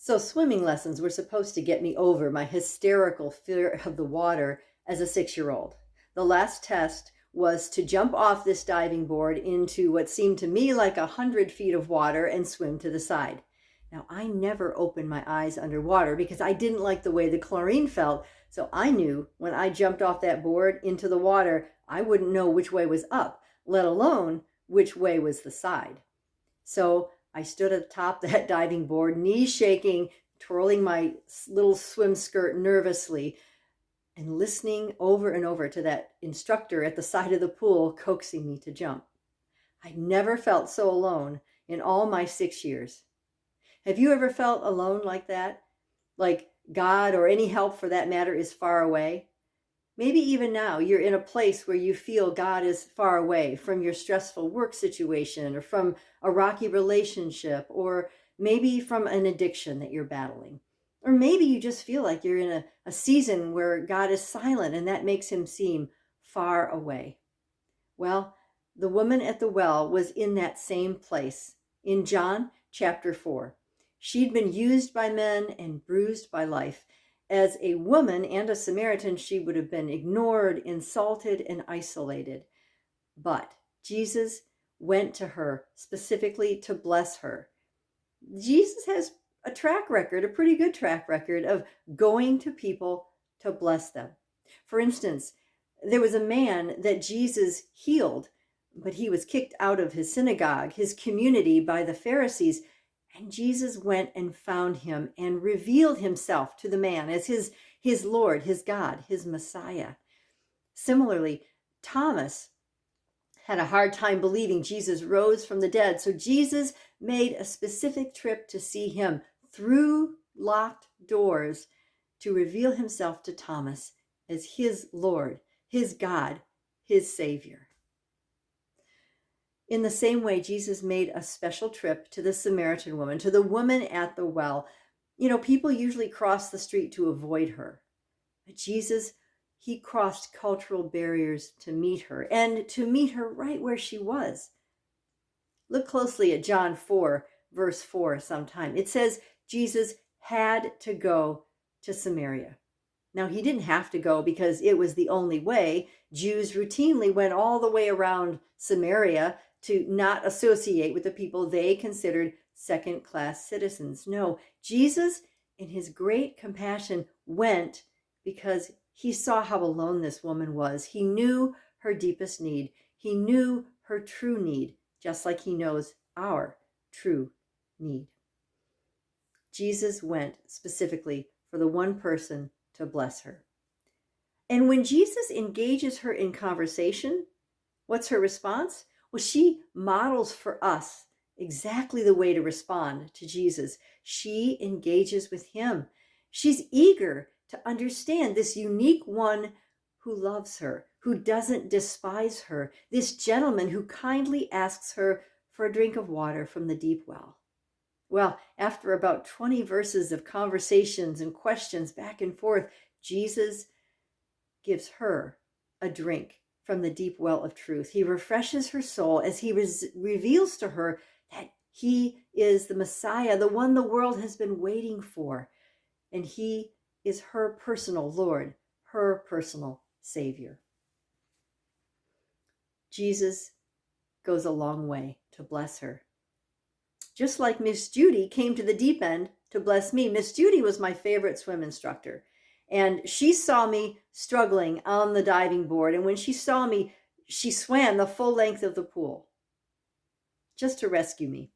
So swimming lessons were supposed to get me over my hysterical fear of the water as a 6-year-old. The last test was to jump off this diving board into what seemed to me like 100 feet of water and swim to the side. Now, I never opened my eyes underwater because I didn't like the way the chlorine felt, so I knew when I jumped off that board into the water, I wouldn't know which way was up, let alone which way was the side. So I stood at the top of that diving board, knees shaking, twirling my little swim skirt nervously, and listening over and over to that instructor at the side of the pool coaxing me to jump. I never felt so alone in all my 6 years. Have you ever felt alone like that? Like God or any help for that matter is far away? Maybe even now you're in a place where you feel God is far away from your stressful work situation or from a rocky relationship or maybe from an addiction that you're battling. Or maybe you just feel like you're in a season where God is silent and that makes him seem far away. Well, the woman at the well was in that same place. In John chapter 4, she'd been used by men and bruised by life. As a woman and a Samaritan, she would have been ignored, insulted, and isolated. But Jesus went to her specifically to bless her. Jesus has a track record, a pretty good track record of going to people to bless them. For instance, there was a man that Jesus healed, but he was kicked out of his synagogue, his community, by the Pharisees. And Jesus went and found him and revealed himself to the man as his Lord, his God, his Messiah. Similarly, Thomas had a hard time believing Jesus rose from the dead. So Jesus made a specific trip to see him through locked doors to reveal himself to Thomas as his Lord, his God, his Savior. In the same way, Jesus made a special trip to the Samaritan woman, to the woman at the well. You know, people usually cross the street to avoid her. But Jesus, he crossed cultural barriers to meet her and to meet her right where she was. Look closely at John 4, verse 4 sometime. It says Jesus had to go to Samaria. Now, he didn't have to go because it was the only way. Jews routinely went all the way around Samaria to not associate with the people they considered second-class citizens. No, Jesus, in his great compassion, went because he saw how alone this woman was. He knew her deepest need. He knew her true need, just like he knows our true need. Jesus went specifically for the one person to bless her. And when Jesus engages her in conversation, what's her response? Well, she models for us exactly the way to respond to Jesus. She engages with him. She's eager to understand this unique one who loves her, who doesn't despise her, this gentleman who kindly asks her for a drink of water from the deep well. Well, after about 20 verses of conversations and questions back and forth, Jesus gives her a drink from the deep well of truth. He refreshes her soul as he reveals to her that he is the Messiah, the one the world has been waiting for. And he is her personal Lord, her personal Savior. Jesus goes a long way to bless her. Just like Miss Judy came to the deep end to bless me. Miss Judy was my favorite swim instructor. And she saw me struggling on the diving board. And when she saw me, she swam the full length of the pool just to rescue me.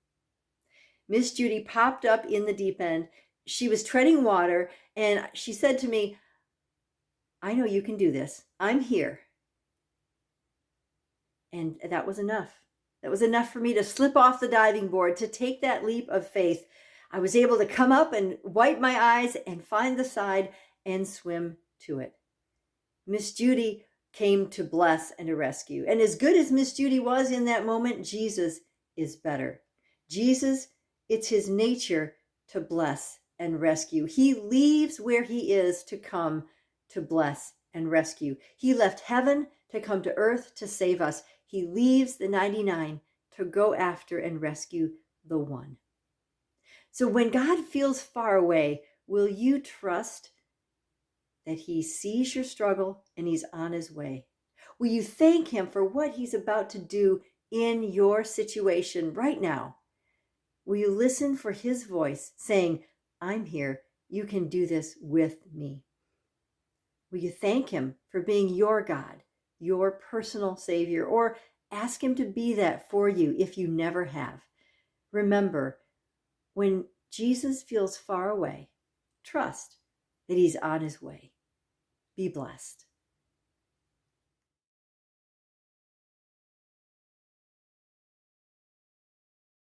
Miss Judy popped up in the deep end. She was treading water and she said to me, "I know you can do this. I'm here." And that was enough. That was enough for me to slip off the diving board, to take that leap of faith. I was able to come up and wipe my eyes and find the side and swim to it. Miss Judy came to bless and to rescue. And as good as Miss Judy was in that moment, Jesus is better. Jesus, it's his nature to bless and rescue. He leaves where he is to come to bless and rescue. He left heaven to come to earth to save us. He leaves the 99 to go after and rescue the one. So when God feels far away, will you trust that he sees your struggle and he's on his way? Will you thank him for what he's about to do in your situation right now? Will you listen for his voice saying, I'm here. You can do this with me. Will you thank him for being your God, your personal Savior, or ask him to be that for you if you never have? Remember, when Jesus feels far away, trust that he's on his way. Be blessed.